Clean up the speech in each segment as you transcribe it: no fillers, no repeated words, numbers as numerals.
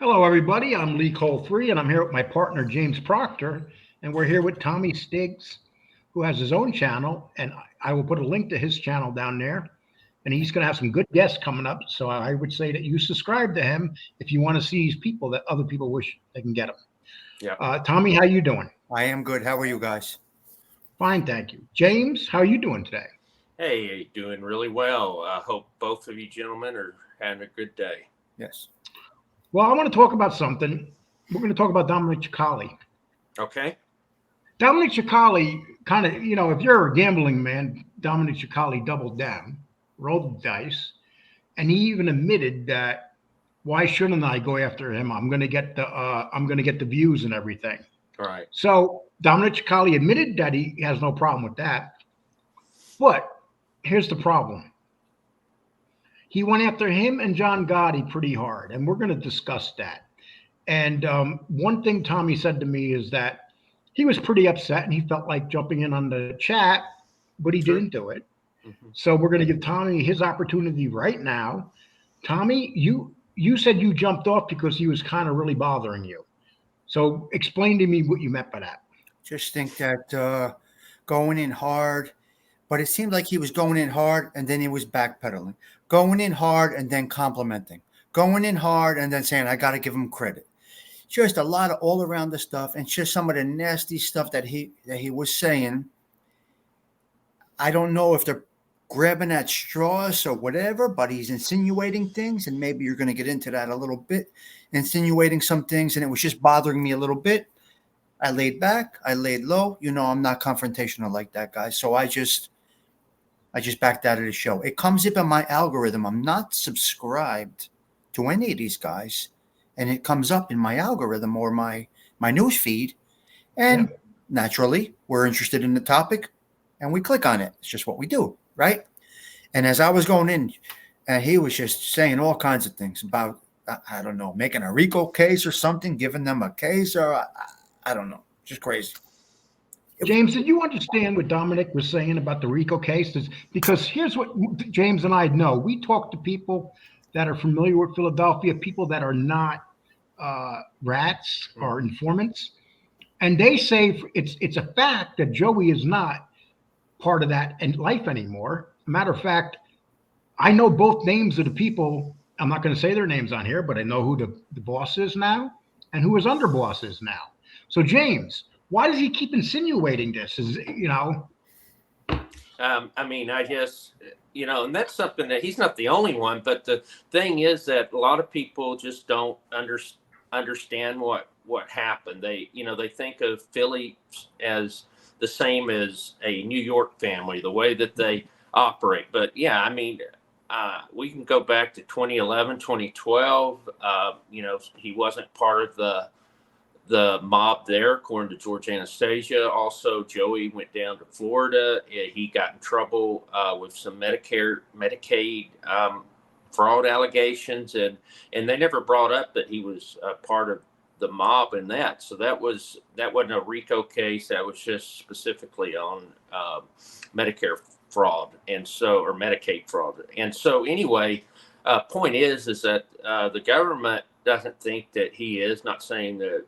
Hello, everybody. I'm Lee Cole 3, and I'm here with my partner, James Proctor. And we're here with Tommy Stiggs, who has his own channel. And I will put a link to his channel down there. And he's going to have some good guests coming up. So I would say that you subscribe to him if you want to see these people that other people wish they can get them. Yeah. Tommy, how you doing? I am good. How are you guys? Fine, thank you. James, how are you doing today? Hey, doing really well. I hope both of you gentlemen are having a good day. Yes. Well, I want to talk about something. We're going to talk about Dominick Cicale. Okay. Dominick Cicale kind of, if you're a gambling man, Dominick Cicale doubled down, rolled the dice, and he even admitted that why shouldn't I go after him? I'm going to get the views and everything. All right. So Dominick Cicale admitted that he has no problem with that. But here's the problem. He went after him and John Gotti pretty hard, and we're going to discuss that. And one thing Tommy said to me is that he was pretty upset and he felt like jumping in on the chat, but he didn't do it. Mm-hmm. So we're going to give Tommy his opportunity right now. Tommy, you said you jumped off because he was kind of really bothering you. So explain to me what you meant by that. Just think that going in hard, but it seemed like he was going in hard and then he was backpedaling. Going in hard and then complimenting. Going in hard and then saying, I got to give him credit. Just a lot of all around the stuff and just some of the nasty stuff that he was saying. I don't know if they're grabbing at straws or whatever, but he's insinuating things, and maybe you're going to get into that a little bit, insinuating some things, and it was just bothering me a little bit. I laid back, I laid low. I'm not confrontational like that, guys. So I just backed out of the show. It comes up in my algorithm. I'm not subscribed to any of these guys, and it comes up in my algorithm or my news feed, and naturally, we're interested in the topic, and we click on it. It's just what we do, right? And as I was going in, he was just saying all kinds of things about, I don't know, making a RICO case or something, giving them a case, or I don't know, just crazy. James, did you understand what Dominick was saying about the RICO cases? Because here's what James and I know. We talk to people that are familiar with Philadelphia, people that are not rats or informants, and they say it's a fact that Joey is not part of that in life anymore. Matter of fact, I know both names of the people. I'm not going to say their names on here, but I know who the boss is now and who his underboss is now. So, James, why does he keep insinuating this? I guess, and that's something that he's not the only one. But the thing is that a lot of people just don't understand what happened. They think of Philly as the same as a New York family, the way that they operate. But yeah, we can go back to 2011, 2012. He wasn't part of the mob there, according to George Anastasia. Also, Joey went down to Florida. He got in trouble with some Medicaid fraud allegations, and they never brought up that he was part of the mob in that. So that wasn't a RICO case. That was just specifically on Medicare fraud, or Medicaid fraud. And so anyway, point is that the government doesn't think that he is. Not saying that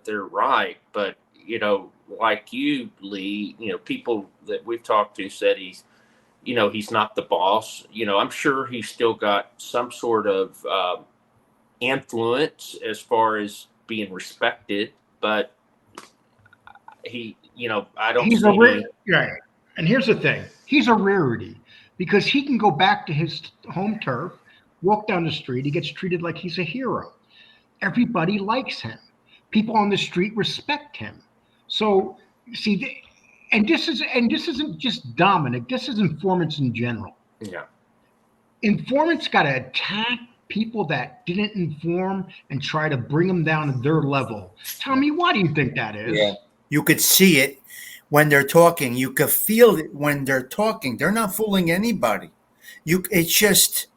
they're right, but like you, Lee, people that we've talked to said he's not the boss. I'm sure he's still got some sort of influence as far as being respected, but he, I don't. He's right. And here's the thing: he's a rarity because he can go back to his home turf, walk down the street. He gets treated like he's a hero. Everybody likes him. People on the street respect him. So see, and this isn't just Dominick. This is informants in general. Yeah. Informants got to attack people that didn't inform and try to bring them down to their level. Tell me, why do you think that is? Yeah. You could see it when they're talking. You could feel it when they're talking. They're not fooling anybody. It's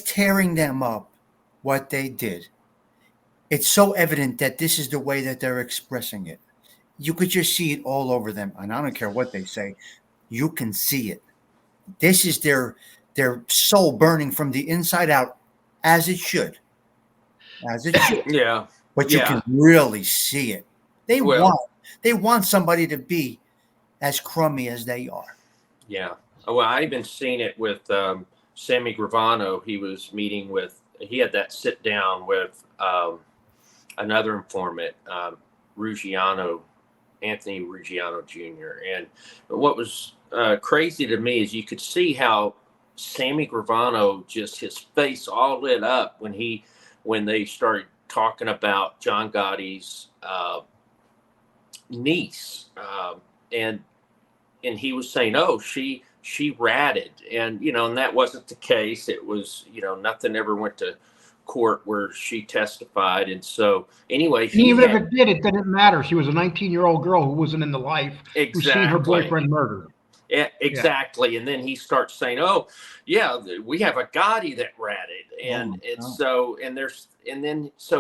tearing them up, what they did. It's so evident that this is the way that they're expressing it. You could just see it all over them. And I don't care what they say. You can see it. This is their soul burning from the inside out, as it should. as it should. Yeah. But you can really see it. They want somebody to be as crummy as they are. Yeah. Well, I even seen it with Sammy Gravano. He had that sit down with another informant, Anthony Ruggiano Jr. And what was crazy to me is you could see how Sammy Gravano, just his face all lit up when they started talking about John Gotti's niece, and he was saying, "Oh, she ratted," and and that wasn't the case. It was, nothing ever went to court where she testified, and so anyway, even if it did, it didn't matter. She was a 19-year-old girl who wasn't in the life, who's seen her boyfriend murdered. Yeah, exactly. Yeah. And then he starts saying, "Oh, yeah, we have a Gotti that ratted," and so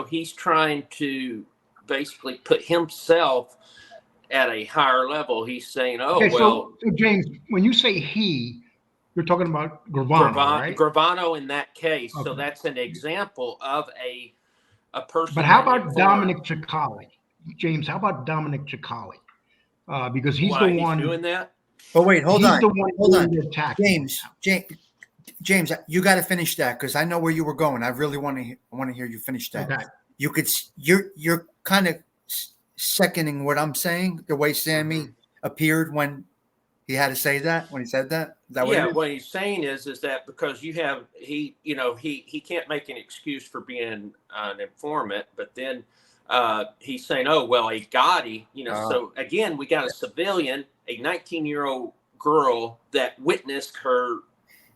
he's trying to basically put himself at a higher level. He's saying, "Oh, okay, well." So James, when you say he, you're talking about Gravano, right? Gravano in that case. Okay. So that's an example of a person. But how about Dominick Cicale? James, how about Dominick Cicale? Because he's the one doing that. But wait, hold on. James, you got to finish that because I know where you were going. I really want to hear you finish that. Okay. You're kind of seconding what I'm saying, the way Sammy appeared when he had to say that, when he said that. Is that what he's saying is that because he can't make an excuse for being an informant, but then he's saying, "Oh, well, a Gotti," so again, we got a civilian, a 19-year-old girl that witnessed her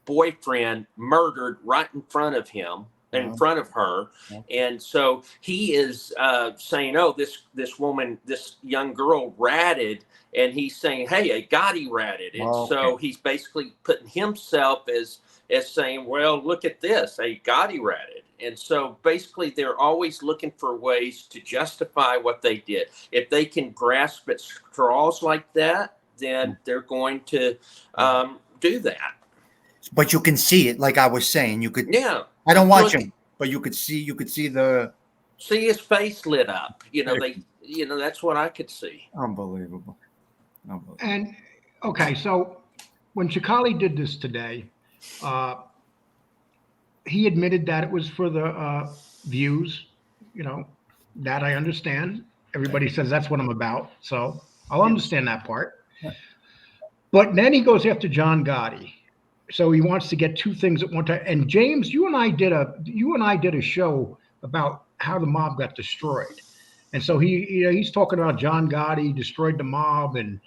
boyfriend murdered right in front of him, in front of her. And so he is saying, "Oh, this woman, this young girl ratted," and he's saying, "Hey, a Gotti ratted." And so he's basically putting himself as saying, "Well, look at this, a Gotti ratted." And so basically they're always looking for ways to justify what they did. If they can grasp at straws like that, then they're going to do that. But you can see it, like I was saying. You could. Yeah. I don't watch him, but you could see his face lit up. That's what I could see. Unbelievable. And okay, so when Cicale did this today, he admitted that it was for the views. That I understand. Everybody says that's what I'm about, so I'll understand that part. Yeah. But then he goes after John Gotti. So he wants to get two things at one time. And James, you and I did a show about how the mob got destroyed. And so he's talking about John Gotti destroyed the mob, and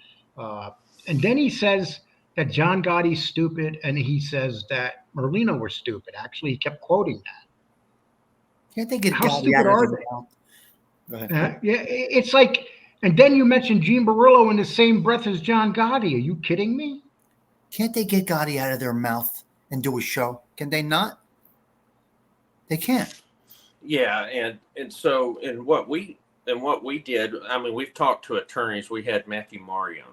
then he says that John Gotti's stupid, and he says that Merlino were stupid. Actually, he kept quoting that. Can't they get how Gotti stupid are they? Go ahead. Yeah, it's like, and then you mentioned Gene Barillo in the same breath as John Gotti. Are you kidding me? Can't they get Gotti out of their mouth and do a show? Can they not? They can't. Yeah, and so what we did, I mean, we've talked to attorneys. We had Matthew Marion.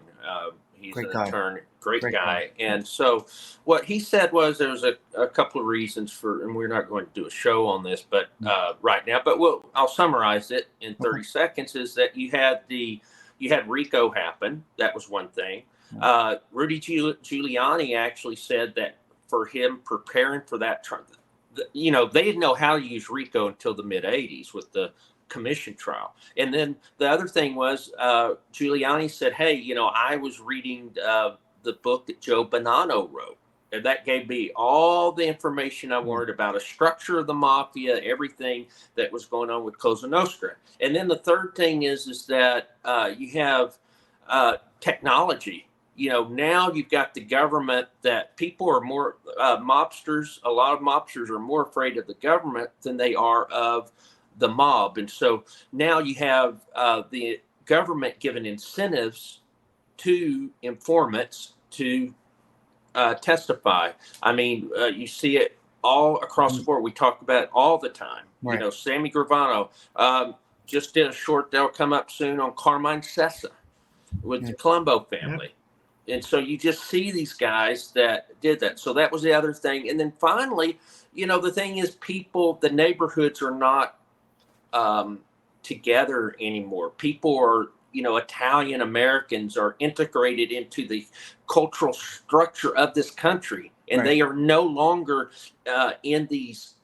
He's an attorney, great guy. And so what he said was there was a couple of reasons for, and we're not going to do a show on this, but right now, but I'll summarize it in 30 seconds. Is that you had RICO happen. That was one thing. Rudy Giuliani actually said that for him preparing for that, they didn't know how to use RICO until the mid 80s with the commission trial. And then the other thing was Giuliani said, "Hey, I was reading the book that Joe Bonanno wrote, and that gave me all the information I wanted about a structure of the mafia, everything that was going on with Cosa Nostra." And then the third thing is that you have technology. Now you've got the government that people are more mobsters. A lot of mobsters are more afraid of the government than they are of the mob. And so now you have the government giving incentives to informants to testify. I mean, you see it all across the board. We talk about it all the time. Right. Sammy Gravano just did a short, that'll come up soon, on Carmine Sessa with the Colombo family. Yeah. And so you just see these guys that did that. So that was the other thing. And then finally, the thing is, the neighborhoods are not together anymore. People are, Italian Americans are integrated into the cultural structure of this country, and Right. they are no longer in these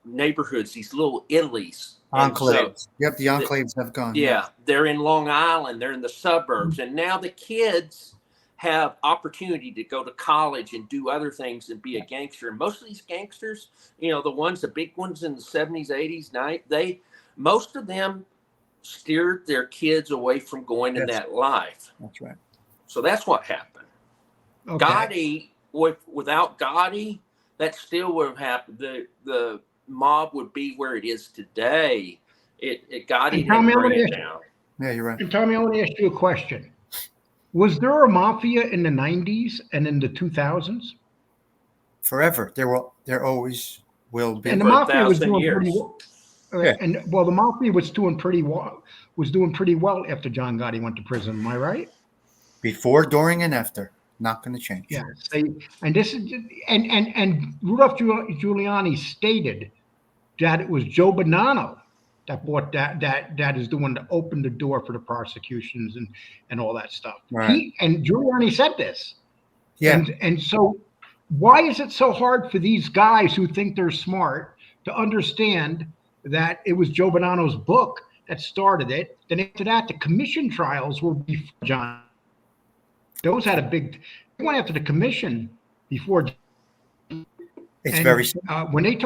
neighborhoods, these little Italies. And so, Enclaves. Yep, the enclaves have gone. yeah, they're in Long Island, they're in the suburbs, and now the kids have opportunity to go to college and do other things and be a gangster. And most of these gangsters, the big ones in the 70s, 80s, most of them steered their kids away from going in that life. That's right. So that's what happened. Okay. Gotti, without Gotti, that still would have happened. The mob would be where it is today. Gotti didn't bring it down. Yeah, you're right. And Tommy, I want to ask you a question. Was there a mafia in the 90s and in the 2000s? Forever. There always will be. And the For mafia was 1,000 doing years. pretty well. Yeah. And the mafia was doing pretty well. Was doing pretty well after John Gotti went to prison. Am I right? Before, during, and after. Not going to change. Yeah. And this is and Rudolph Giuliani stated that it was Joe Bonanno that bought that is the one that opened the door for the prosecutions and all that stuff. Right. And Giuliani said this. Yeah. And so why is it so hard for these guys who think they're smart to understand that it was Joe Bonanno's book that started it? Then after that, the commission trials were before John. Those had they went after the commission before. It's very simple. When they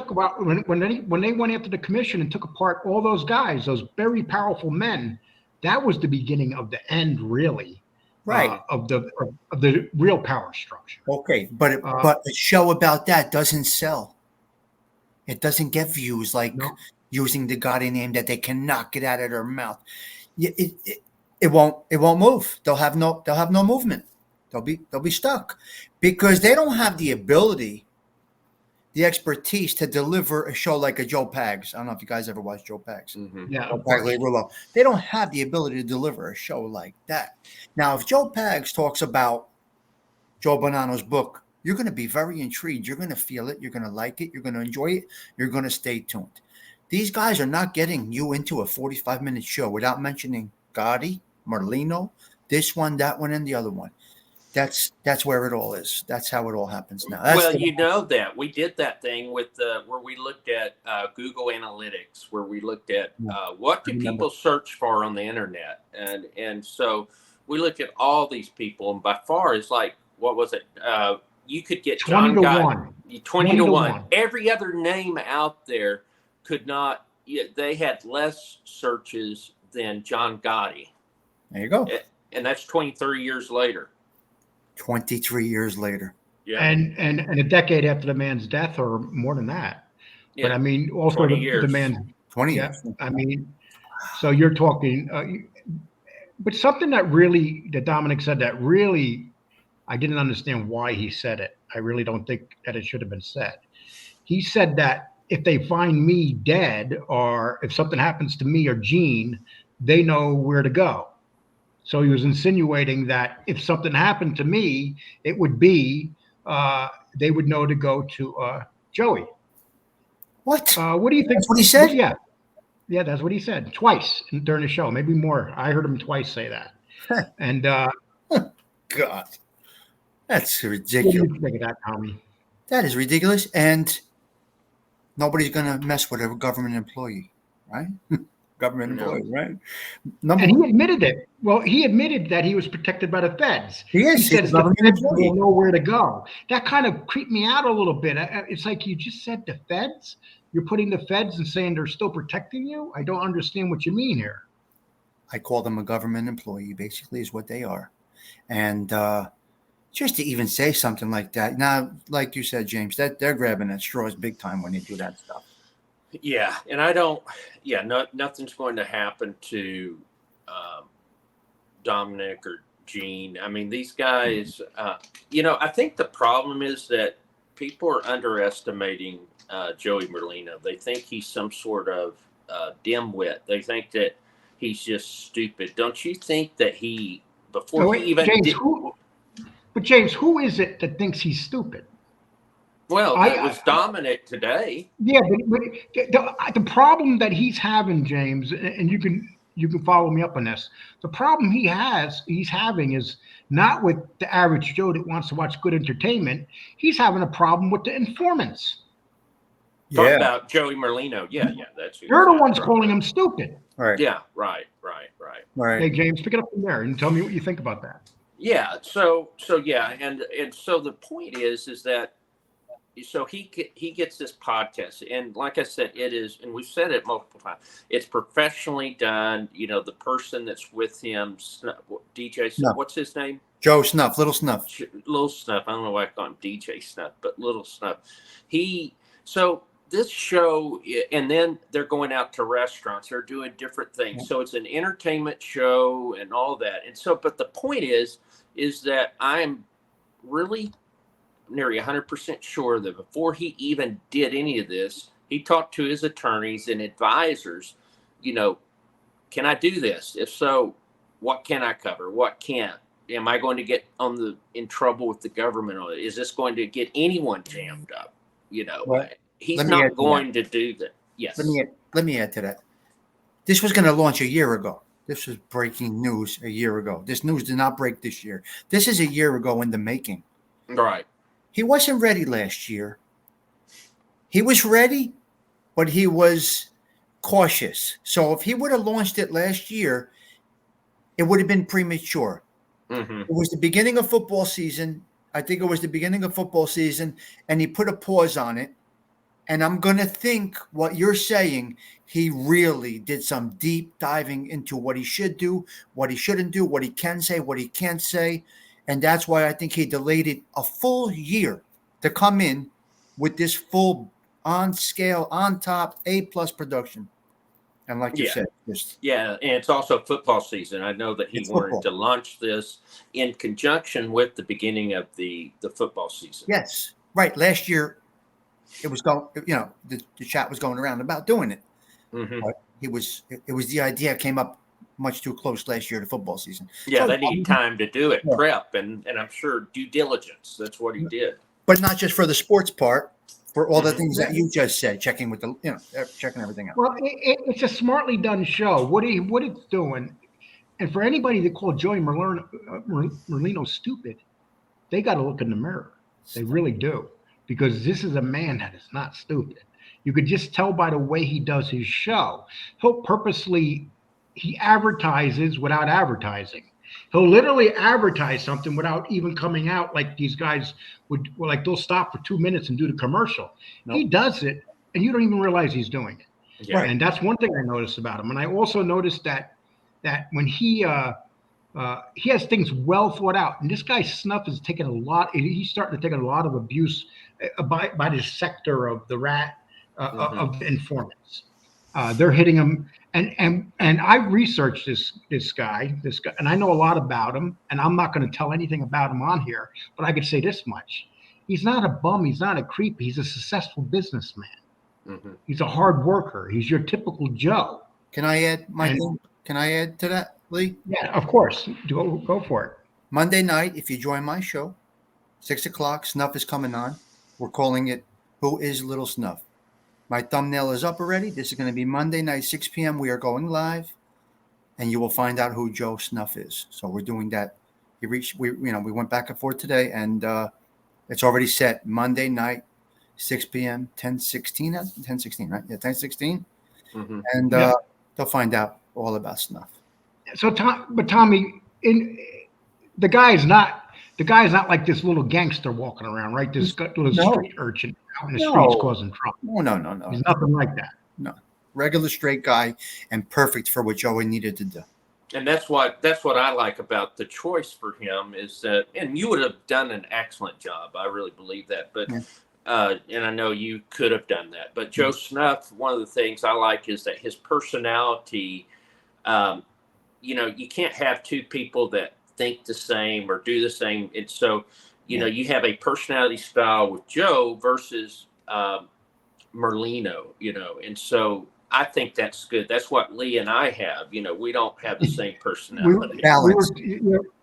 went after the commission and took apart all those guys, those very powerful men, that was the beginning of the end, really. Right. Of the real power structure. Okay, but a show about that doesn't sell. It doesn't get views like using the Gotti name that they cannot get out of their mouth. It won't move. They'll have no movement. They'll be stuck because they don't have the ability, the expertise to deliver a show like a Joe Pags. I don't know if you guys ever watched Joe Pags. Mm-hmm. Yeah. Joe Pags, they don't have the ability to deliver a show like that. Now, if Joe Pags talks about Joe Bonanno's book, you're going to be very intrigued. You're going to feel it. You're going to like it. You're going to enjoy it. You're going to stay tuned. These guys are not getting you into a 45-minute show without mentioning Gotti, Merlino, this one, that one, and the other one. That's where it all is. That's how it all happens now. That we did that thing with where we looked at Google Analytics, where we looked at what do people search for on the internet, and so we looked at all these people, and by far it's like, what was it? You could get 20 to 1. 20 to 1. Every other name out there could not. They had less searches than John Gotti. There you go. And that's 23 years later. 23 years later. Yeah. And a decade after the man's death, or more than that. Yeah. But I mean, also the man's 20 yeah. years. I mean, so you're talking. But something that Dominic said that really, I didn't understand why he said it. I really don't think that it should have been said. He said that if they find me dead, or if something happens to me or Gene, they know where to go. So he was insinuating that if something happened to me, it would be they would know to go to Joey. What? What do you think? That's what he said? Yeah, that's what he said twice during the show, maybe more. I heard him twice say that. And God, that's what ridiculous. do you think of that, Tommy? That is ridiculous, and nobody's gonna mess with a government employee, right? Government employee, right? And he admitted it. Well, he admitted that he was protected by the feds. He is. He said He's a the government feds employee. will know where to go. That kind of creeped me out a little bit. It's like you just said the feds. You're putting the feds and saying they're still protecting you. I don't understand what you mean here. I call them a government employee, basically, is what they are. And just to even say something like that, now, like you said, James, that they're grabbing at straws big time when they do that stuff. Yeah, and nothing's going to happen to Dominic or Gene. I mean, these guys, I think the problem is that people are underestimating Joey Merlino. They think he's some sort of dimwit. They think that he's just stupid. Don't you think that he, before he even James, did... James, who is it that thinks he's stupid? Well, it was Dominick today. Yeah, but the problem that he's having, James, and you can follow me up on this. The problem he's having is not with the average Joe that wants to watch good entertainment. He's having a problem with the informants. Talking about Joey Merlino. Yeah, that's who You're the ones calling him stupid. Right. Yeah, right. Hey, James, pick it up from there and tell me what you think about that. Yeah. So yeah, and so the point is that so he gets this podcast, and like I said, it is, and we've said it multiple times. It's professionally done. You know, the person that's with him, DJ, Snuff. What's his name? Joe Snuff, Little Snuff. Little Snuff. I don't know why I call him DJ Snuff, but Little Snuff. So this show, and then they're going out to restaurants. They're doing different things. So it's an entertainment show and all that. And so, but the point is that I'm really nearly 100% sure that before he even did any of this, he talked to his attorneys and advisors, you know, can I do this? If so, what can I cover? What can't? Am I going to get in trouble with the government? Or is this going to get anyone jammed up? You know, well, he's not going to do that. Yes. Let me add to that. This was going to launch a year ago. This was breaking news a year ago. This news did not break this year. This is a year ago in the making. Right. He wasn't ready last year. He was ready, but he was cautious. So if he would have launched it last year, it would have been premature. Mm-hmm. It was the beginning of football season. I think it was the beginning of football season, and he put a pause on it. And I'm going to think what you're saying, he really did some deep diving into what he should do, what he shouldn't do, what he can say, what he can't say. And that's why I think he delayed it a full year to come in with this full on scale, on top, A+ production. And like you said, and it's also football season. I know that he wanted to launch this in conjunction with the beginning of the football season. Yes, right. Last year, it was going. You know, the chat was going around about doing it. Mm-hmm. But it was the idea came up much too close last year to football season. Yeah, they need time to do it, prep, and I'm sure due diligence. That's what he did. But not just for the sports part. For all the things that you just said, checking with checking everything out. Well, it's a smartly done show. What it's doing, and for anybody that called Joey Merlino stupid, they got to look in the mirror. They really do, because this is a man that is not stupid. You could just tell by the way he does his show. He advertises without advertising. He'll literally advertise something without even coming out, like these guys would. Well, like they'll stop for 2 minutes and do the commercial. Nope. He does it, and you don't even realize he's doing it. Yeah. And that's one thing I noticed about him. And I also noticed that when he has things well thought out. And this guy Snuff is taking a lot. He's starting to take a lot of abuse by this sector of the of the informants. They're hitting him. And I've researched this guy, and I know a lot about him, and I'm not going to tell anything about him on here, but I could say this much. He's not a bum. He's not a creep. He's a successful businessman. Mm-hmm. He's a hard worker. He's your typical Joe. Can I add Can I add to that, Lee? Yeah, of course. Go for it. Monday night, if you join my show, 6:00, Snuff is coming on. We're calling it Who is Little Snuff? My thumbnail is up already. This is going to be Monday night, 6 p.m. We are going live, and you will find out who Joe Snuff is. So we're doing that. We went back and forth today, and it's already set. Monday night, 6 p.m., 10:16, right? Yeah, 10:16. Mm-hmm. And they'll find out all about Snuff. So, Tommy, the guy's not like this little gangster walking around, right? This little street urchin out in the streets causing trouble. No. He's nothing like that. No, regular straight guy, and perfect for what Joey needed to do. And that's what I like about the choice for him is that, and you would have done an excellent job. I really believe that. But and I know you could have done that. But Joe Snuff, one of the things I like is that his personality. You can't have two people that think the same or do the same. And so, you have a personality style with Joe versus Merlino, and so I think that's good. That's what Lee and I have. We don't have the same personality.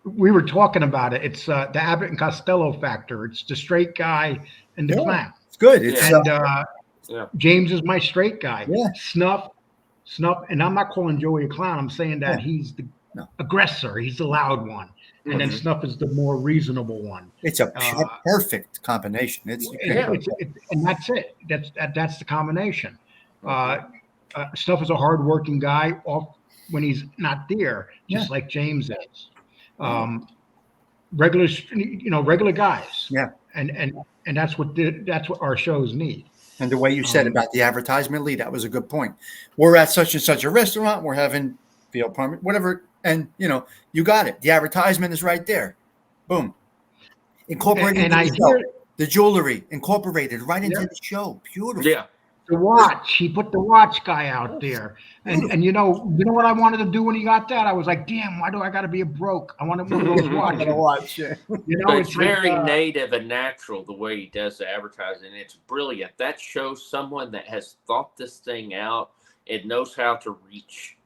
We were talking about it. It's the Abbott and Costello factor. It's the straight guy and the clown. It's good. James is my straight guy. Yeah. Snuff, and I'm not calling Joey a clown. I'm saying that he's the aggressor. He's the loud one. And then Snuff is the more reasonable one. It's a perfect combination. And that's it. That's the combination. Snuff is a hardworking guy off when he's not there, just like James is. Regular guys. Yeah. And that's what our shows need. And the way you said about the advertisement, Lee, that was a good point. We're at such and such a restaurant. We're having field permit, whatever. And, you got it. The advertisement is right there. Boom. Incorporated the jewelry incorporated right into the show. Beautiful. Yeah. The watch. He put the watch guy out there. And you know what I wanted to do when he got that? I was like, damn, why do I got to be a broke? I want to one of those watches. It's very native and natural the way he does the advertising. It's brilliant. That shows someone that has thought this thing out and knows how to reach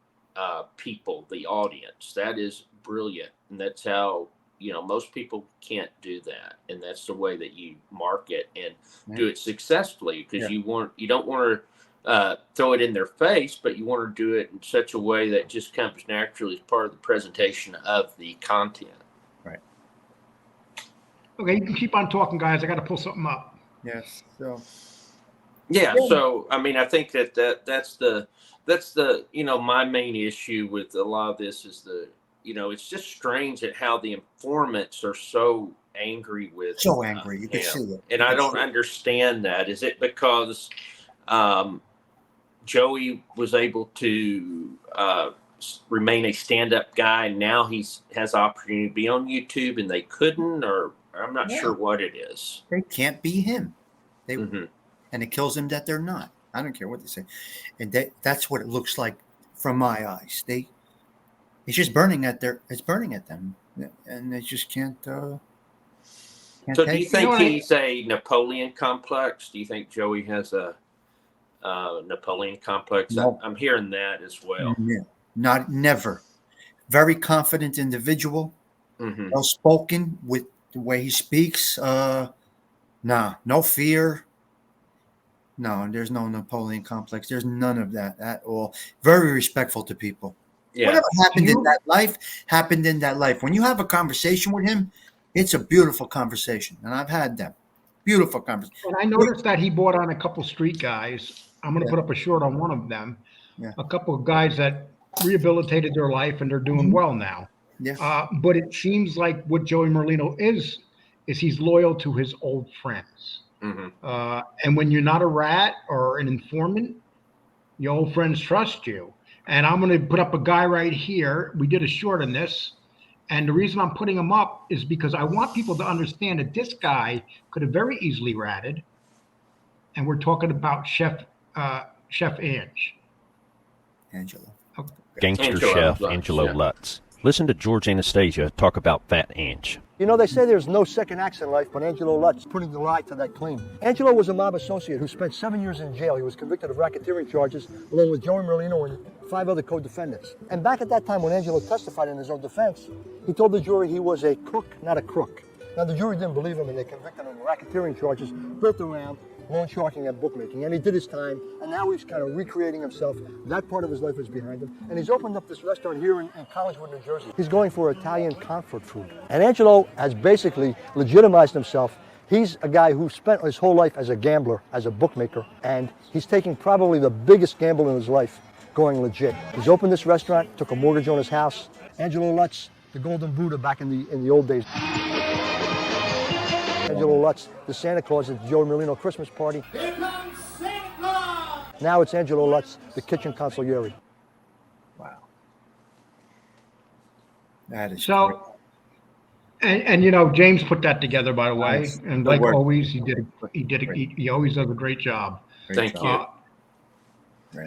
people, the audience. That is brilliant. And that's how, most people can't do that. And that's the way that you market and do it successfully, because you don't want to throw it in their face, but you want to do it in such a way that just comes naturally as part of the presentation of the content. Right. Okay, you can keep on talking, guys. I got to pull something up. Yes. So. Yeah. So, I think that's the my main issue with a lot of this is it's just strange at how the informants are so angry with you can see it. And I don't understand that. Is it because Joey was able to remain a stand-up guy, and now has opportunity to be on YouTube and they couldn't, or I'm not sure what it is. They can't be him. And it kills them that they're not. I don't care what they say. And that's what it looks like from my eyes. It's just burning at them, and they just can't. So do you think he's a Napoleon complex? Do you think Joey has a Napoleon complex? No. I'm hearing that as well. Yeah. Never. Very confident individual. Well spoken with the way he speaks. No fear. No, there's no Napoleon complex. There's none of that at all. Very respectful to people. Yeah. Whatever happened in that life. When you have a conversation with him, it's a beautiful conversation. And I've had them. Beautiful conversation. And I noticed that he brought on a couple street guys. I'm going to put up a short on one of them. Yeah. A couple of guys that rehabilitated their life and they're doing well now. Yeah. But it seems like what Joey Merlino is he's loyal to his old friends. And when you're not a rat or an informant, your old friends trust you. And I'm going to put up a guy right here. We did a short on this. And the reason I'm putting him up is because I want people to understand that this guy could have very easily ratted. And we're talking about Chef Ange. Angelo. Okay. Gangster chef Angelo Lutz. Listen to George Anastasia talk about Fat Ange. They say there's no second acts in life, but Angelo Lutz putting the lie to that claim. Angelo was a mob associate who spent 7 years in jail. He was convicted of racketeering charges, along with Joey Merlino and 5 other co-defendants. And back at that time, when Angelo testified in his own defense, he told the jury he was a crook, not a crook. Now, the jury didn't believe him, and they convicted him of racketeering charges built around loan sharking and bookmaking. And he did his time, and now he's kind of recreating himself. That part of his life is behind him. And he's opened up this restaurant here in Collingswood, New Jersey. He's going for Italian comfort food. And Angelo has basically legitimized himself. He's a guy who spent his whole life as a gambler, as a bookmaker, and he's taking probably the biggest gamble in his life, going legit. He's opened this restaurant, took a mortgage on his house. Angelo Lutz, the Golden Buddha back in the old days. Angelo Lutz, the Santa Claus at the Joey Merlino Christmas party. Here comes Santa Claus! Now it's Angelo Lutz, the kitchen consigliere. Wow. That is so. And James put that together, by the way. Nice. And like always, he always does a great job. Thank you.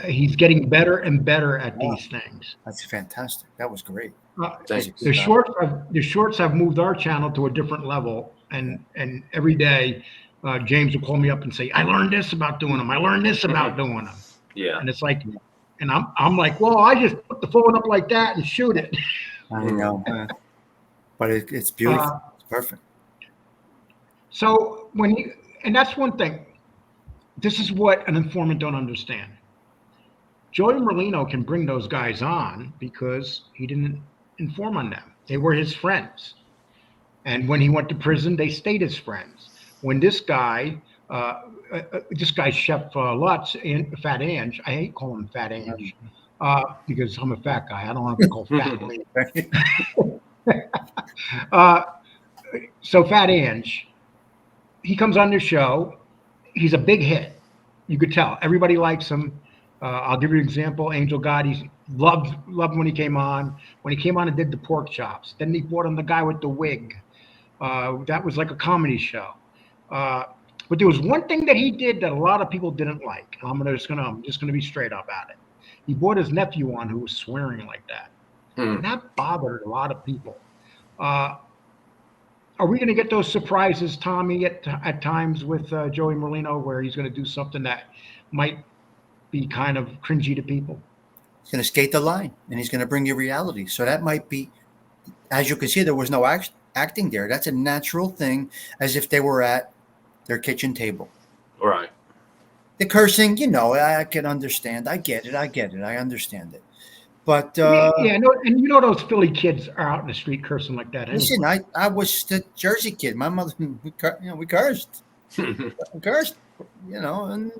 He's getting better and better at these things. That's fantastic. That was great. The shorts have moved our channel to a different level, and every day James will call me up and say, "I learned this about doing them. I learned this about doing them." Yeah. And it's like, and I'm like, well, I just put the phone up like that and shoot it. I know, but it's beautiful. It's perfect. So and that's one thing. This is what an informant don't understand. Joey Merlino can bring those guys on because he didn't inform on them. They were his friends. And when he went to prison, they stayed his friends. When this guy Chef Lutz, Fat Ange, I hate calling him Fat Ange because I'm a fat guy. I don't want to be called fat. So Fat Ange, he comes on the show. He's a big hit. You could tell. Everybody likes him. I'll give you an example. Angel Gotti loved when he came on. When he came on and did the pork chops. Then he brought on the guy with the wig. That was like a comedy show. But there was one thing that he did that a lot of people didn't like. I'm just gonna be straight up at it. He brought his nephew on who was swearing like that. And that bothered a lot of people. Are we going to get those surprises, Tommy, at times with Joey Merlino, where he's going to do something that might be kind of cringy to people? He's going to skate the line, and he's going to bring you reality. So that might be, as you can see, there was no acting there. That's a natural thing, as if they were at their kitchen table. Right. The cursing, I can understand. I get it. I understand it. But yeah, no, and those Philly kids are out in the street cursing like that. Listen, I was the Jersey kid. My mother, we cursed, we cursed, and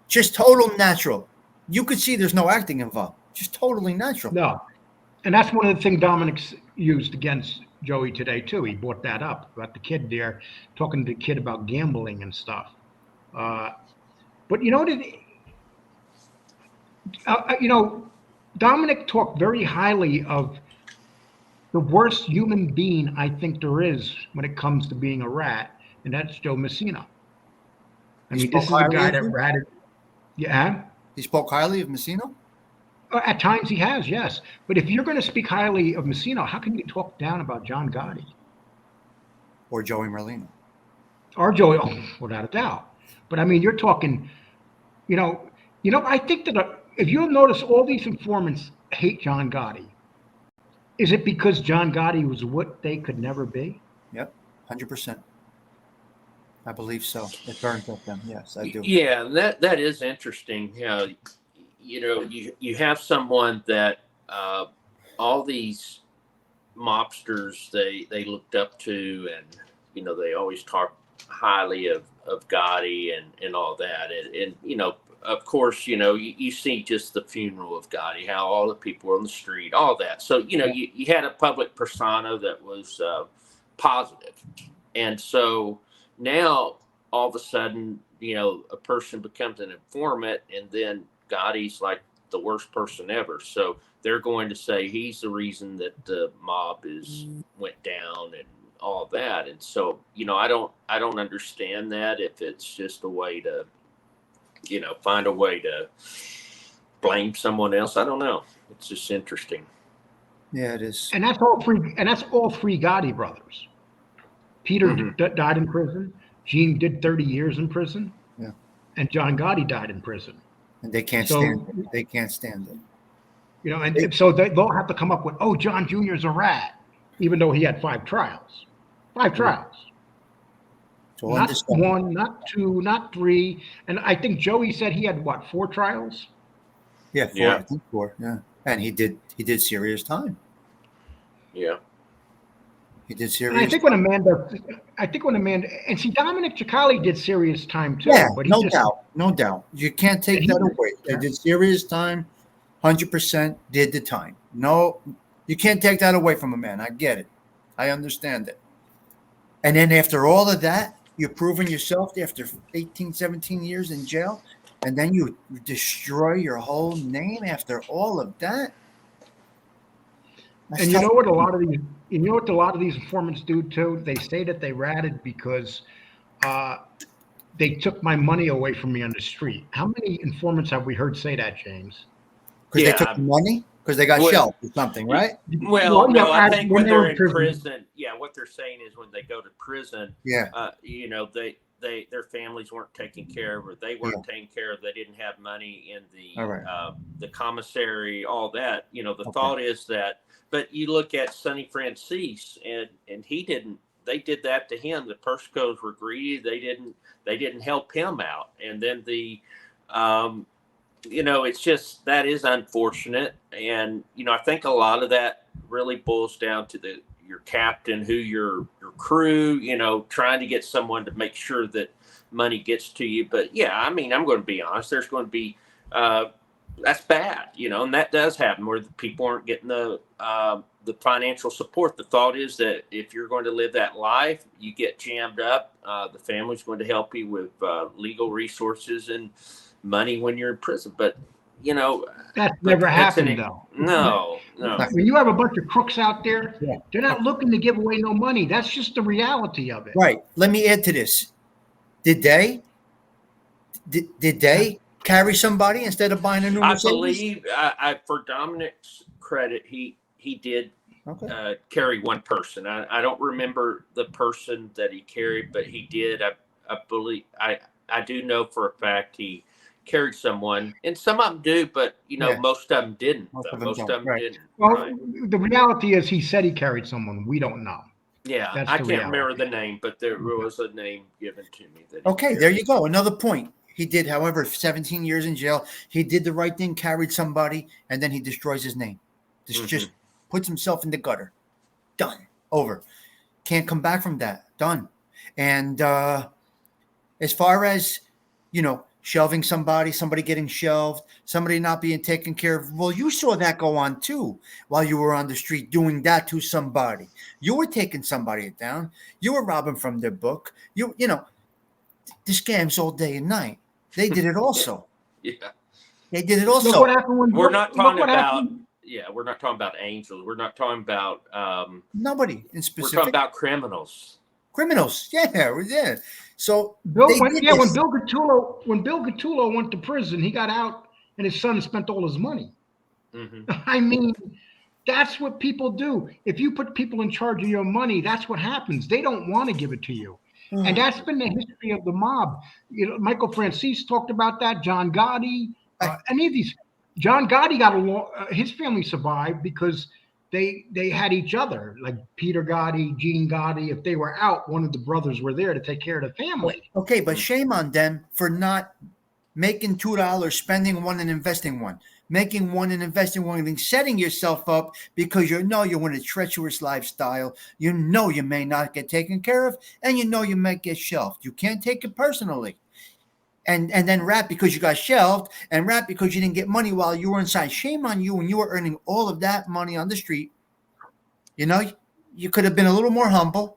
just total natural. You could see there's no acting involved. Just totally natural. No, and that's one of the things Dominick used against Joey today too. He brought that up about the kid there talking to the kid about gambling and stuff. But Dominick talked very highly of the worst human being I think there is when it comes to being a rat, and that's Joe Messina. I mean, this is a guy that ratted. Yeah. He spoke highly of Messina? At times he has, yes. But if you're going to speak highly of Messina, how can you talk down about John Gotti? Or Joey Merlino? Or Joey, without a doubt. But I mean, you're talking, I think that if you'll notice, all these informants hate John Gotti. Is it because John Gotti was what they could never be? Yep, 100%. I believe so. It burns up them. Yes, I do. Yeah, that is interesting. You have someone that all these mobsters they looked up to, and they always talk highly of Gotti and all that, and of course, you see just the funeral of Gotti, how all the people were on the street, all that. So, you had a public persona that was positive. And so now all of a sudden, a person becomes an informant, and then Gotti's like the worst person ever. So they're going to say he's the reason that the mob went down and all that. And so, I don't understand that, if it's just a way to, find a way to blame someone else. I don't know. It's just interesting. Yeah, it is. And that's all three Gotti brothers. Peter died in prison. Gene did 30 years in prison. Yeah. And John Gotti died in prison. And they can't stand it. They can't stand it. And so they'll have to come up with, John Jr.'s a rat, even though he had 5 trials. 5 trials. Not 1, not 2, not 3. And I think Joey said he had 4 trials? Yeah, 4. Yeah. I think 4. Yeah. And he did serious time. Yeah. He did serious. And I think when Amanda, and see, Dominick Cicale did serious time too. Yeah, but no doubt. You can't take that away. They did serious time, 100% did the time. No, you can't take that away from a man. I get it. I understand it. And then after all of that, you're proving yourself after 18, 17 years in jail, and then you destroy your whole name after all of that. And you know what a lot of these informants do too? They say that they ratted because they took my money away from me on the street. How many informants have we heard say that, James? Because they took the money? Because they got shelved or something, right? Well, no, I think when they're in prison, what they're saying is when they go to prison, their families weren't taken care of, or they weren't taken care of. They didn't have money in the commissary, all that. You know, the thought is that. But you look at Sonny Francis, and he didn't. They did that to him. The Persicos were greedy. They didn't help him out. And then you know, it's just, that is unfortunate. And, you know, I think a lot of that really boils down to your captain, your crew, you know, trying to get someone to make sure that money gets to you. But yeah, I mean, I'm going to be honest, there's going to be, that's bad, you know, and that does happen where the people aren't getting the financial support. The thought is that if you're going to live that life, you get jammed up. The family's going to help you with legal resources and money when you're in prison. But, you know, that's never happened, though. No. When you have a bunch of crooks out there, they're not looking to give away no money. That's just the reality of it. Right. Let me add to this. Did they carry somebody instead of buying a new Mercedes? I believe, for Dominick's credit, he did carry one person. I don't remember the person that he carried, but he did. I believe I do know for a fact he carried someone, and some of them do, but you know, most of them didn't. Most of them didn't. Well, the reality is, he said he carried someone. We don't know. Yeah, I can't remember the name, but there was a name given to me. There you go. Another point. He did, however, 17 years in jail. He did the right thing, carried somebody, and then he destroys his name. Just puts himself in the gutter. Done. Over. Can't come back from that. Done. And as far as, you know, shelving somebody getting shelved, somebody not being taken care of. Well, you saw that go on too while you were on the street doing that to somebody. You were taking somebody down. You were robbing from their book. You know, the scams all day and night. They did it also. Yeah. They did it also. Look what happened when we're not talking about angels. We're not talking about nobody in specific. We're talking about criminals. Yeah. So when Bill Gattulo went to prison, he got out and his son spent all his money. I mean, that's what people do. If you put people in charge of your money, that's what happens. They don't want to give it to you. And that's been the history of the mob. You know, Michael Francis talked about that. John Gotti, any of these. John Gotti got along. His family survived because they had each other. Like Peter Gotti, Gene Gotti. If they were out, one of the brothers were there to take care of the family. Okay, but shame on them for not making $2, spending one and investing one. Making one and investing one, and setting yourself up because you know you're in a treacherous lifestyle. You know you may not get taken care of, and you know you might get shelved. You can't take it personally. And then rap because you got shelved, and rap because you didn't get money while you were inside. Shame on you when you were earning all of that money on the street. You know, you could have been a little more humble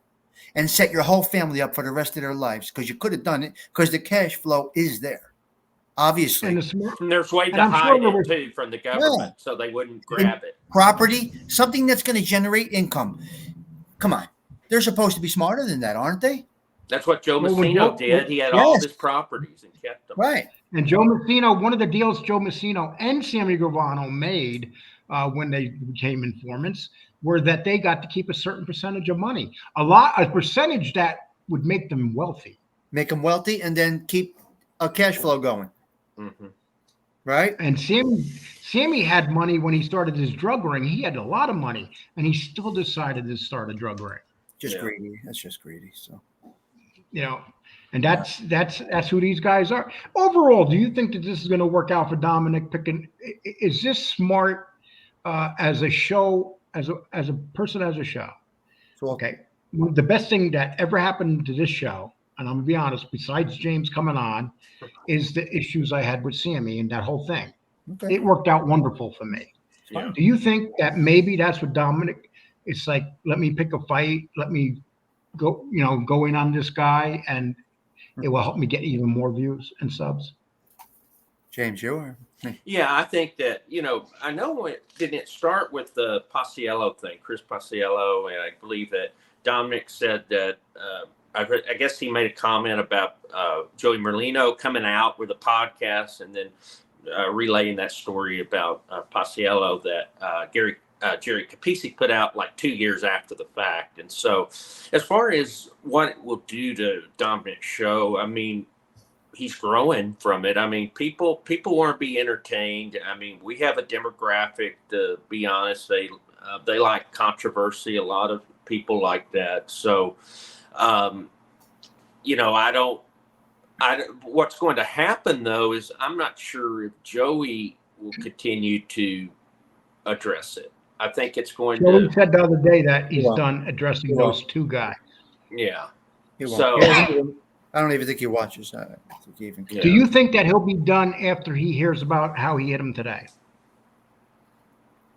and set your whole family up for the rest of their lives, because you could have done it because the cash flow is there. Obviously. And there's ways to hide it too from the government so they wouldn't grab it. Property, something that's going to generate income. Come on. They're supposed to be smarter than that, aren't they? That's what Joe Merlino did. He had all of his properties and kept them. Right. And Joe Merlino, one of the deals Joe Merlino and Sammy Gravano made when they became informants were that they got to keep a certain percentage of money. A percentage that would make them wealthy. Make them wealthy and then keep a cash flow going. Right. And Sammy had money when he started his drug ring. He had a lot of money, and he still decided to start a drug ring. Greedy. That's just greedy. So, you know, and that's who these guys are. Overall, do you think that this is going to work out for Dominick picking? Is this smart as a show, as a person, as a show? So, okay, the best thing that ever happened to this show, and I'm gonna be honest, besides James coming on, is the issues I had with Sammy and that whole thing. Okay. It worked out wonderful for me. Yeah. Do you think that maybe that's what Dominick? It's like, let me pick a fight, let me go in on this guy, and it will help me get even more views and subs. James, you are. Yeah, I think that, I know didn't it start with the Paciello thing, Chris Paciello, and I believe that Dominick said that. I guess he made a comment about Joey Merlino coming out with a podcast and then relaying that story about Paciello that Jerry Capisi put out like 2 years after the fact. And so as far as what it will do to Dominick's show, I mean, he's growing from it. I mean, people want to be entertained. I mean, we have a demographic, to be honest, they like controversy. A lot of people like that. So, what's going to happen though is I'm not sure if Joey will continue to address it. I think it's going Joey to. said the other day that he's done addressing those two guys. Yeah. He won't. So I don't even think he watches. I don't think he even cares. Do you think that he'll be done after he hears about how he hit him today?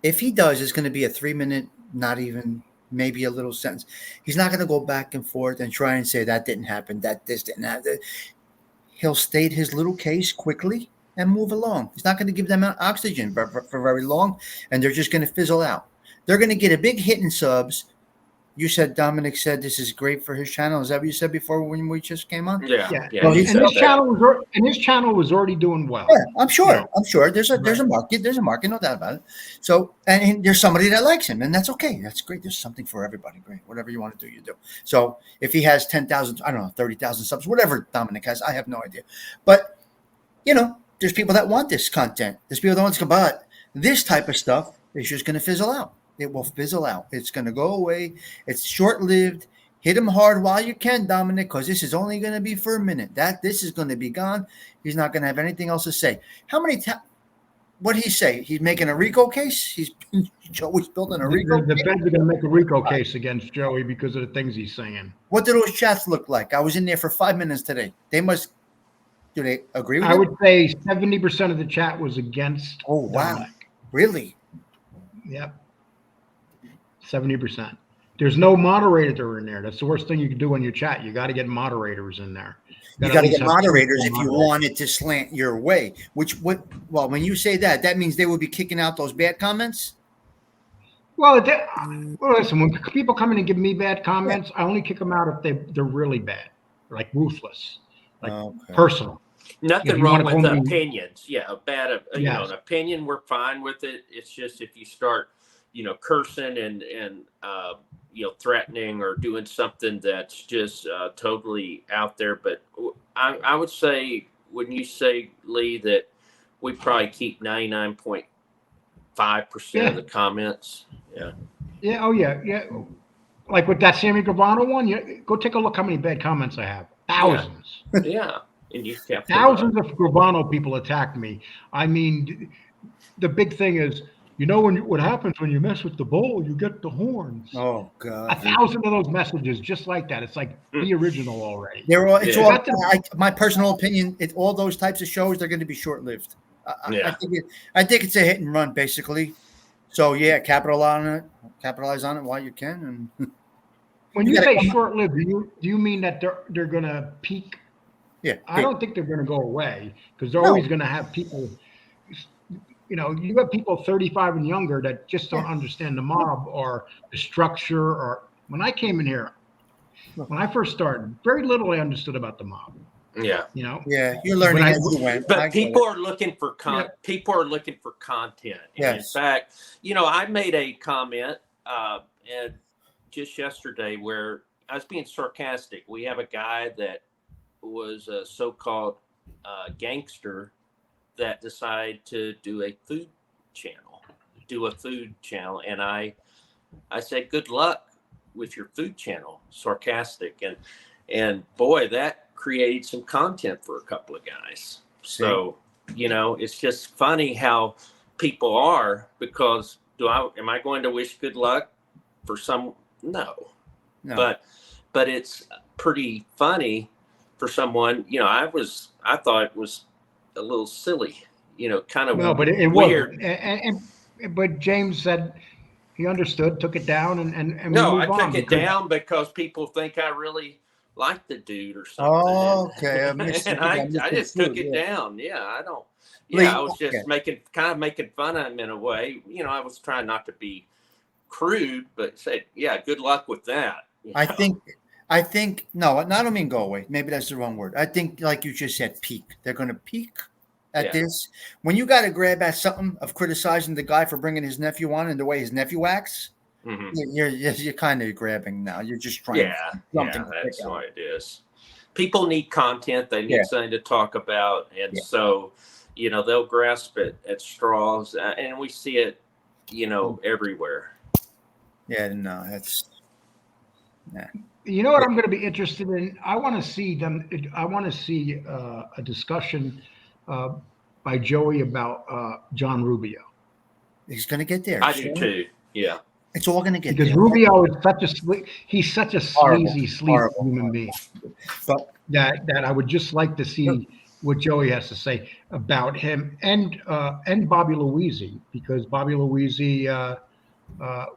If he does, it's going to be a 3-minute, not even maybe a little sentence. He's not going to go back and forth and try and say that didn't happen, that this didn't happen. He'll state his little case quickly and move along. He's not going to give them oxygen for very long, and they're just going to fizzle out. They're going to get a big hit in subs. You said Dominick said this is great for his channel. Is that what you said before when we just came on? Yeah. Well, he he's- said And his channel was already doing well. Yeah, I'm sure. Yeah. I'm sure there's a market. There's a market, no doubt about it. So, and there's somebody that likes him, and that's okay. That's great. There's something for everybody. Great. Whatever you want to do, you do. So, if he has 10,000, I don't know, 30,000 subs, whatever Dominick has, I have no idea. But there's people that want this content. There's people that want to come, but this type of stuff is just going to fizzle out. It will fizzle out. It's going to go away. It's short-lived. Hit him hard while you can, Dominick, because this is only going to be for a minute. This is going to be gone. He's not going to have anything else to say. How many times? What did he say? He's making a RICO case? Joey's building a RICO The case? feds are going to make a RICO case against Joey because of the things he's saying. What do those chats look like? I was in there for 5 minutes today. Do they agree with I him? would say 70% of the chat was against. Oh, wow. Dominick. Really? Yep. 70%. There's no moderator in there. That's the worst thing you can do in your chat. You got to get moderators in there. You got to get moderators if you want it to slant your way. Well, when you say that, that means they will be kicking out those bad comments? Well, listen, when people come in and give me bad comments, I only kick them out if they're really bad, like ruthless, like personal. Nothing If you wrong wanna with call me- opinions. Yeah, a bad, Yes. an opinion, we're fine with it. It's just if you start, cursing and threatening or doing something that's just totally out there. But I would say, wouldn't you say, Lee, that we probably keep 99.5% of the comments? Yeah. Yeah. Oh, yeah. Yeah. Like with that Sammy Gravano one, go take a look how many bad comments I have. Thousands. Yeah. And you have to, Thousands of Gravano people attacked me. I mean, the big thing is, what happens when you mess with the bull, you get the horns. Oh, God. 1,000 of those messages just like that. It's like the original already. My personal opinion, all those types of shows, they're going to be short-lived. I think it's a hit and run, basically. So, yeah, capitalize on it while you can. And When you say short-lived, do you mean that they're going to peak? Yeah. I don't think they're going to go away because they're always going to have people. You got people 35 and younger that just don't understand the mob or the structure. Or when I came in here, when I first started, very little I understood about the mob. Yeah. Yeah, you're learning as you went. But people are looking for people are looking for content. And in fact, I made a comment and just yesterday where I was being sarcastic. We have a guy that was a so-called gangster that decided to do a food channel, and I said, good luck with your food channel, sarcastic, and boy, that created some content for a couple of guys. So it's just funny how people are, because am I going to wish good luck for some? No. But it's pretty funny for someone. I thought it was a little silly, kind of but it weird. But James said he understood, took it down, and no, I took it down because people think I really like the dude or something. Oh, okay. I just took it down. Yeah, I don't. Yeah, I was just making fun of him in a way. I was trying not to be crude, but said, yeah, good luck with that. I think no, I don't mean go away. Maybe that's the wrong word. I think, like you just said, peak. They're going to peak, at this. When you got to grab at something of criticizing the guy for bringing his nephew on and the way his nephew acts, you're kind of grabbing now. You're just trying to that's what it is. People need content. They need something to talk about. And so, they'll grasp at straws. And we see it, everywhere. Yeah, no, that's... Nah. You know what I'm going to be interested in? I want to see a discussion by Joey about John Rubio. He's going to get there. I do too. Yeah. It's all going to get because there. Rubio is he's such a sleazy human being. But that I would just like to see what Joey has to say about him and Bobby Louisi, because Bobby Louisi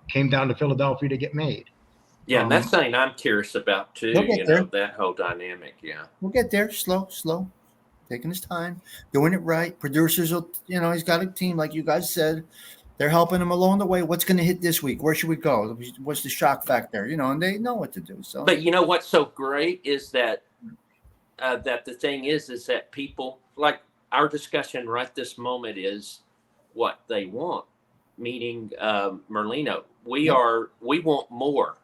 came down to Philadelphia to get made. Yeah, and that's something I'm curious about too. That whole dynamic. Yeah, we'll get there. Slow, taking his time, doing it right. Producers will, he's got a team like you guys said. They're helping him along the way. What's going to hit this week? Where should we go? What's the shock factor? And they know what to do. So, but what's so great is that that the thing is that people, like our discussion right this moment, is what they want. Meaning, Merlino, we want more.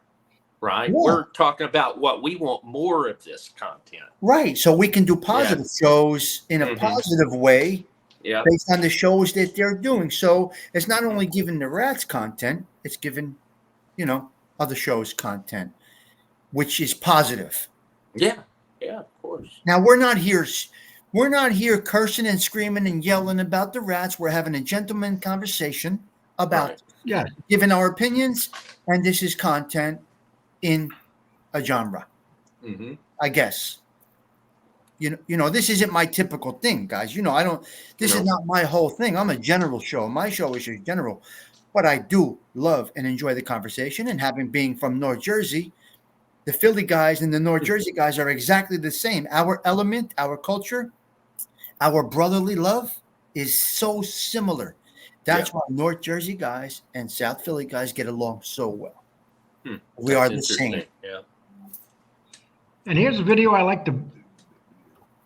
Right. Yeah. We're talking about what we want more of this content. Right. So we can do positive shows in a positive way based on the shows that they're doing. So it's not only giving the Rats content, it's giving, other shows content, which is positive. Yeah. Yeah, of course. Now we're not here cursing and screaming and yelling about the Rats. We're having a gentleman conversation about giving our opinions, and this is content in a genre, I guess. This isn't my typical thing, guys. This is not my whole thing. I'm a general show. My show is just general, but I do love and enjoy the conversation. And being from North Jersey, the Philly guys and the North Jersey guys are exactly the same. Our element, our culture, our brotherly love is so similar. That's why North Jersey guys and South Philly guys get along so well. We are the same. Yeah. And here's a video I like to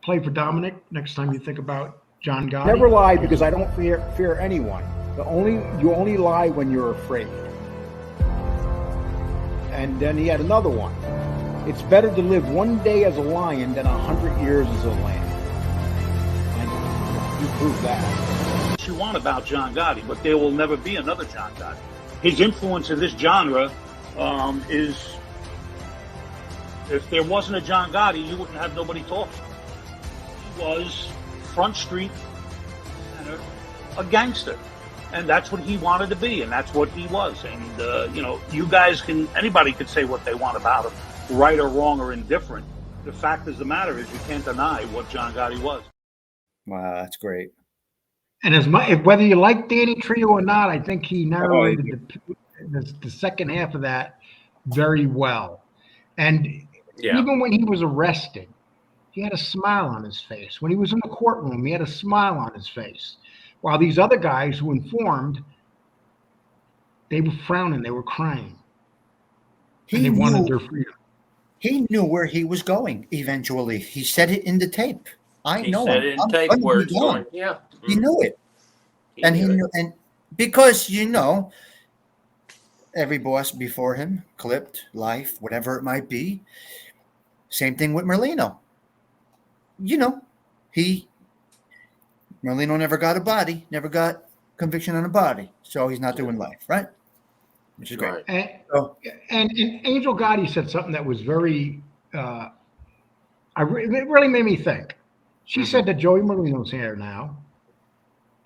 play for Dominic next time you think about John Gotti. Never lie, because I don't fear anyone. You only lie when you're afraid. And then he had another one. It's better to live one day as a lion than 100 years as a lamb. And you prove that. What you want about John Gotti, but there will never be another John Gotti. His influence in this genre is, if there wasn't a John Gotti, you wouldn't have nobody talking. He was front street, a gangster, and that's what he wanted to be, and that's what he was. And you guys anybody could say what they want about him, right or wrong or indifferent. The fact is, the matter is, you can't deny what John Gotti was. Wow, that's great. And whether you like Danny Trio or not, I think he narrated the second half of that very well. And even when he was arrested, he had a smile on his face. When he was in the courtroom, he had a smile on his face. While these other guys who informed, they were frowning, they were crying. They wanted their freedom. He knew where he was going eventually. He said it in the tape. He said it in tape where it's going. Yeah. He knew it. He knew, and because every boss before him, clipped, life, whatever it might be. Same thing with Merlino. Merlino never got a body, never got conviction on a body, so he's not doing life, right? Which is great. And Angel Gotti said something that was very, it really made me think. She said that Joey Merlino's here now.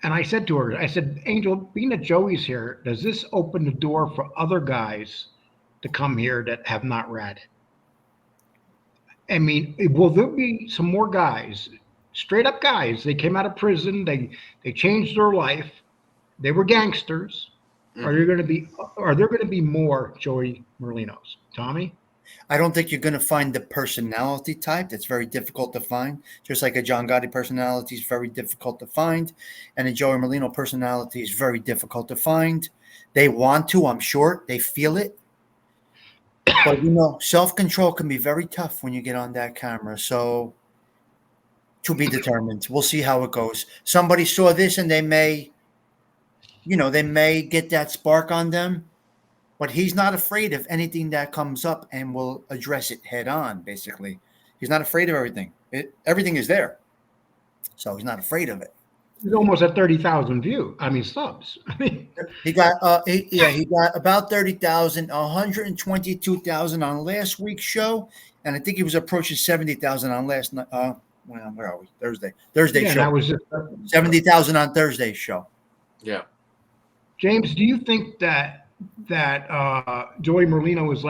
And I said to her, Angel, being that Joey's here, does this open the door for other guys to come here that have not ratted? I mean, will there be some more guys, straight up guys? They came out of prison. They changed their life. They were gangsters. Are there going to be more Joey Merlinos? Tommy? I don't think you're going to find the personality type. That's very difficult to find. Just like a John Gotti personality is very difficult to find. And a Joey Merlino personality is very difficult to find. They want to, I'm sure. They feel it. But, self-control can be very tough when you get on that camera. So To be determined. We'll see how it goes. Somebody saw this and they may get that spark on them, but he's not afraid of anything that comes up and will address it head on, basically. He's not afraid of everything. Everything is there. So he's not afraid of it. He's almost at 30,000 subs. He got he got about 30,000, 122,000 on last week's show, and I think he was approaching 70,000 on last night. Where are we? Thursday Yeah, show. that was 70,000 on Thursday's show. Yeah. James, do you think that Joey Merlino is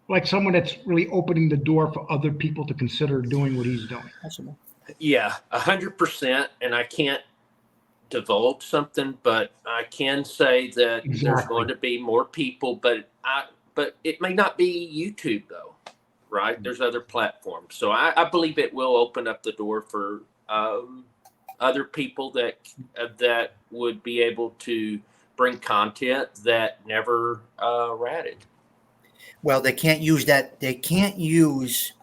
like someone that's really opening the door for other people to consider doing what he's doing? Possible. Yeah, 100%. And I can't divulge something, but I can say that there's going to be more people, but it may not be YouTube though, right? There's other platforms. So I believe it will open up the door for other people that would be able to bring content that never ratted. Well, they can't use that. They can't use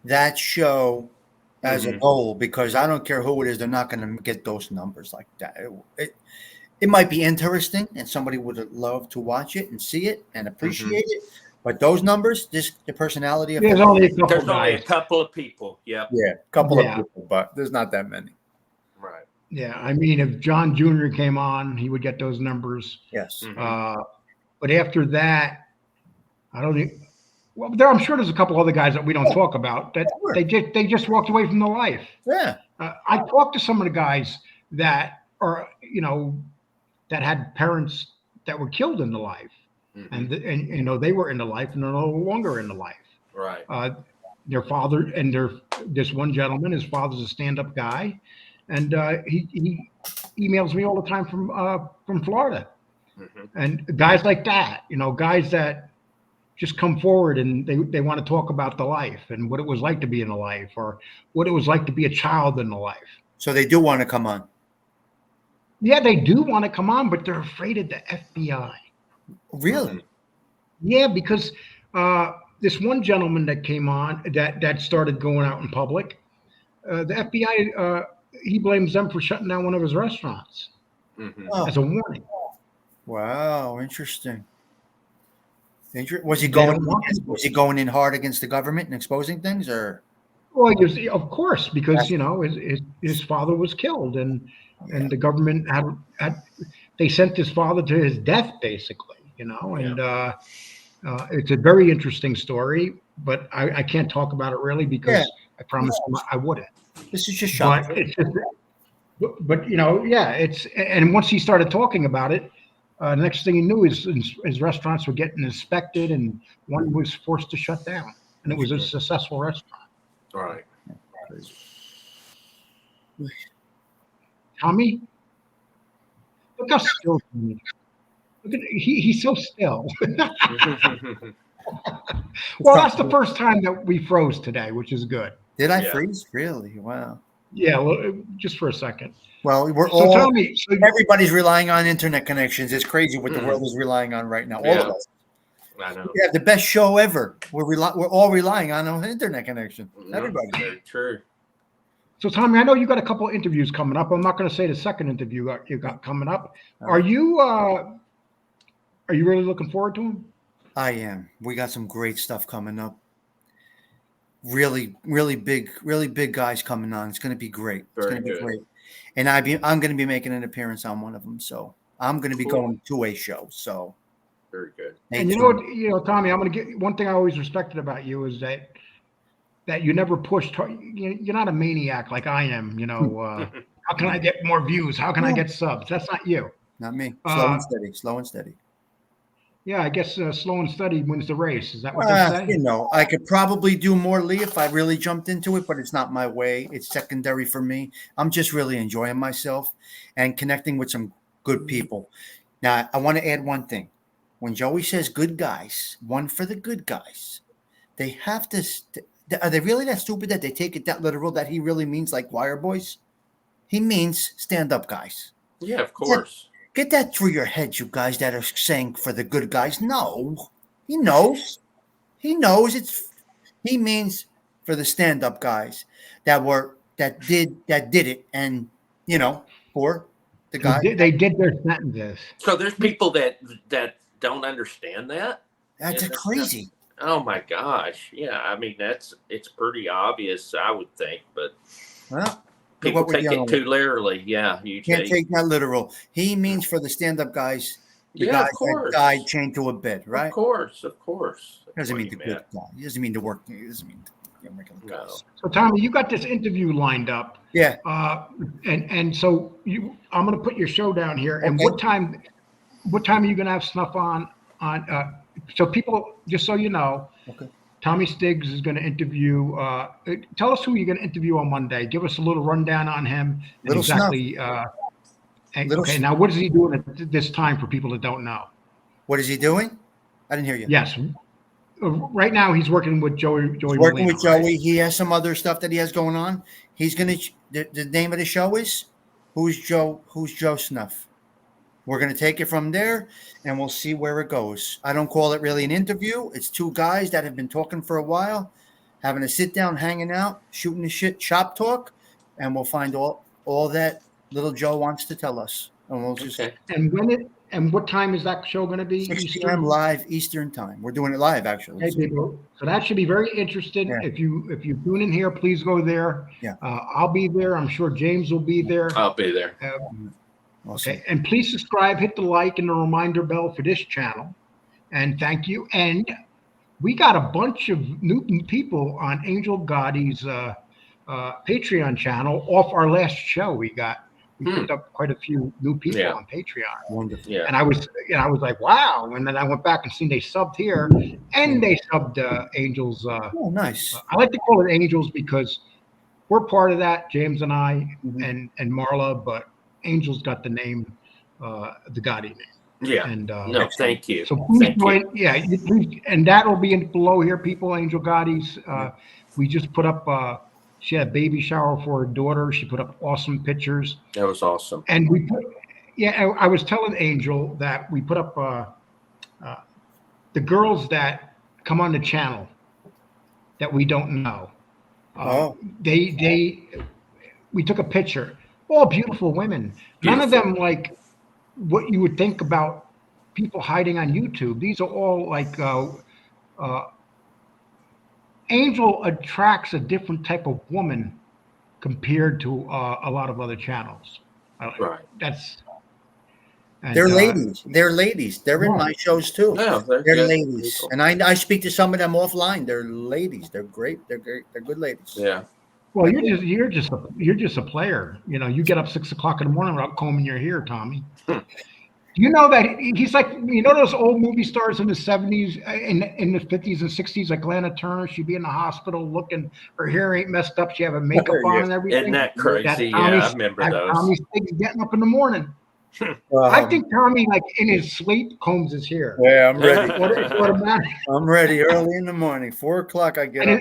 that show as a goal, because I don't care who it is, they're not going to get those numbers like that. It might be interesting, and somebody would love to watch it and see it and appreciate it. But those numbers, the personality of there's only a couple of people. Yep. Yeah, a couple of people, but there's not that many. Right. Yeah, I mean, if John Jr. came on, he would get those numbers. Yes. But after that, I don't think. Well, I'm sure there's a couple other guys that we don't talk about that they just walked away from the life. Yeah. I talked to some of the guys that are, that had parents that were killed in the life, and they were in the life and they're no longer in the life. Right. Their father and this one gentleman, his father's a stand-up guy, and he emails me all the time from Florida, and guys like that, guys that just come forward and they want to talk about the life and what it was like to be in the life, or what it was like to be a child in the life. So they do want to come on. Yeah, they do want to come on, but they're afraid of the FBI. Really? Yeah, because this one gentleman that came on that started going out in public, the FBI, he blames them for shutting down one of his restaurants as a warning. Wow, interesting. Was he going in hard against the government and exposing things, or? Well, of course, because his father was killed, and the government had they sent his father to his death, basically. And it's a very interesting story, but I can't talk about it really because I promised him I wouldn't. This is just shocking. But it's, and once he started talking about it, next thing he knew, his restaurants were getting inspected, and one was forced to shut down, and it was a successful restaurant. Right. Tommy, look how still he is. Look at he's so still. Well, that's the first time that we froze today, which is good. Did I freeze? Really? Wow. Yeah, well, just for a second. Well, everybody's relying on internet connections. It's crazy what the world is relying on right now. All of us. I know. We have the best show ever. We're all relying on an internet connection. Everybody. Very true. So, Tommy, I know you got a couple of interviews coming up. I'm not going to say the second interview you got coming up. Are you really looking forward to them? I am. We got some great stuff coming up. Really, really big guys coming on. It's going to be great. It's going to be great. And I'm going to be making an appearance on one of them. So I'm going to be going to a show. So very good. And Tommy, I'm going to get one thing I always respected about you is that you never pushed. You're not a maniac like I am. How can I get more views? How can I get subs? That's not you. Not me. Slow and steady. Yeah, I guess slow and steady wins the race. Is that what they say? I could probably do more, Lee, if I really jumped into it, but it's not my way. It's secondary for me. I'm just really enjoying myself and connecting with some good people. Now, I want to add one thing. When Joey says good guys, one for the good guys, they have to are they really that stupid that they take it that literal, that he really means like wire boys? He means stand-up guys. Yeah, of course. Get that through your head, you guys that are saying for the good guys. No, he knows. He knows he means for the stand-up guys that did it, and for the guy. They did their sentences. So there's people that don't understand that. That's And crazy. Oh my gosh. Yeah. I mean, it's pretty obvious, I would think, but Well, people what we're take it dealing too literally. Yeah. You can't take that literal. He means for the stand-up guys, the Yeah, guys of that course. died chained to a bed, right? Of course. Doesn't That's mean what the he good meant. guy. He doesn't mean the work. He doesn't mean the regular No. guys. So Tommy, you got this interview lined up. Yeah. And so I'm going to put your show down here. And Okay. what time are you going to have Snuff on? So people, just so you know, Okay. Tommy Stiggs is going to interview. Tell us who you're going to interview on Monday. Give us a little rundown on him. Little exactly. Okay. Now, what is he doing at this time for people that don't know? What is he doing? I didn't hear you. Yes. Right now, he's working with Joey. He's working Merlino, with Joey. right? He has some other stuff that he has going on. He's gonna. The name of the show is Who's Joe Snuff. We're gonna take it from there, and we'll see where it goes. I don't call it really an interview. It's two guys that have been talking for a while, having a sit down, hanging out, shooting the shit, shop talk, and we'll find all that little Joe wants to tell us, and we'll just. Okay. And what time is that show going to be? 6 p.m. live Eastern time. We're doing it live, actually. Hey, people. So that should be very interesting. Yeah. If you tune in here, please go there. Yeah. I'll be there. I'm sure James will be there. I'll be there. Awesome. Okay. And please subscribe, hit the like and the reminder bell for this channel. And thank you. And we got a bunch of new people on Angel Gotti's Patreon channel off our last show. We picked up quite a few new people on Patreon. Wonderful. Yeah. And I was like, wow. And then I went back and seen they subbed here, and they subbed Angels. Oh, nice. I like to call it Angels because we're part of that, James and I, Mhm. and Marla. But Angels got the name, the Gotti name. Yeah. And No, thank you. so please Thank join. Yeah, please, and that will be below here, people. Angel Gotti's. We just put up. She had a baby shower for her daughter. She put up awesome pictures. That was awesome. And we put, I was telling Angel that we put up the girls that come on the channel that we don't know. We took a picture. All beautiful women. None of them like what you would think about people hiding on YouTube. These are all like Angel attracts a different type of woman compared to a lot of other channels. Right. They're ladies. They're ladies. They're in my shows too. No, they're ladies, people. and I speak to some of them offline. They're ladies. They're great. They're great. They're good ladies. Yeah. Well, you're just a player. You know, you get up 6 o'clock in the morning without combing your hair, Tommy. You know that he's like, those old movie stars in the 70s, in the 50s and 60s, like Lana Turner. She'd be in the hospital looking, her hair ain't messed up. She have a makeup on and everything. Isn't that crazy? Tommy, I remember those. Tommy Stiggs getting up in the morning. I think Tommy, like in his sleep, combs his hair. Yeah, I'm ready. Automatic. I'm ready early in the morning. 4 o'clock, I get up.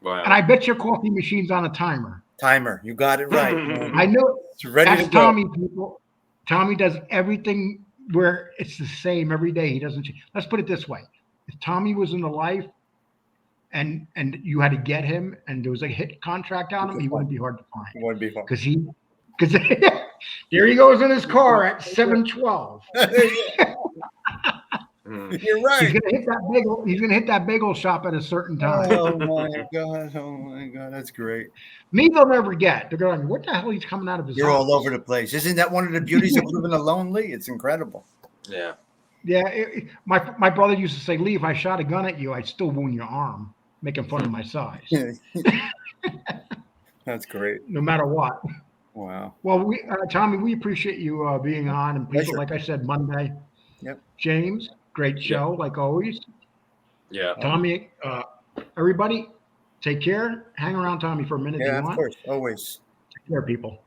Wow. And I bet your coffee machine's on a timer. Timer. You got it right. I know. It's ready That's to go. Tommy, people. Tommy does everything where it's the same every day. He doesn't change. Let's put it this way. If Tommy was in the life and you had to get him and there was a hit contract on him, he wouldn't be hard to find. It wouldn't be fun. Because here he goes in his car at 7:12. You're right. He's gonna hit that bagel shop at a certain time. Oh my god, that's great. Me, they'll never get. They're going, what the hell? He's coming out of his You're house? all over the place. Isn't that one of the beauties of living lonely? It's incredible. Yeah. Yeah. My brother used to say, Lee, if I shot a gun at you, I'd still wound your arm, making fun of my size. That's great. No matter what. Wow. Well, Tommy, we appreciate you being on, and people, Pleasure. like I said, Monday. Yep. James, great show, like always. Yeah. Tommy, everybody, take care. Hang around Tommy for a minute if Yeah, you of want. course. Always. Take care, people.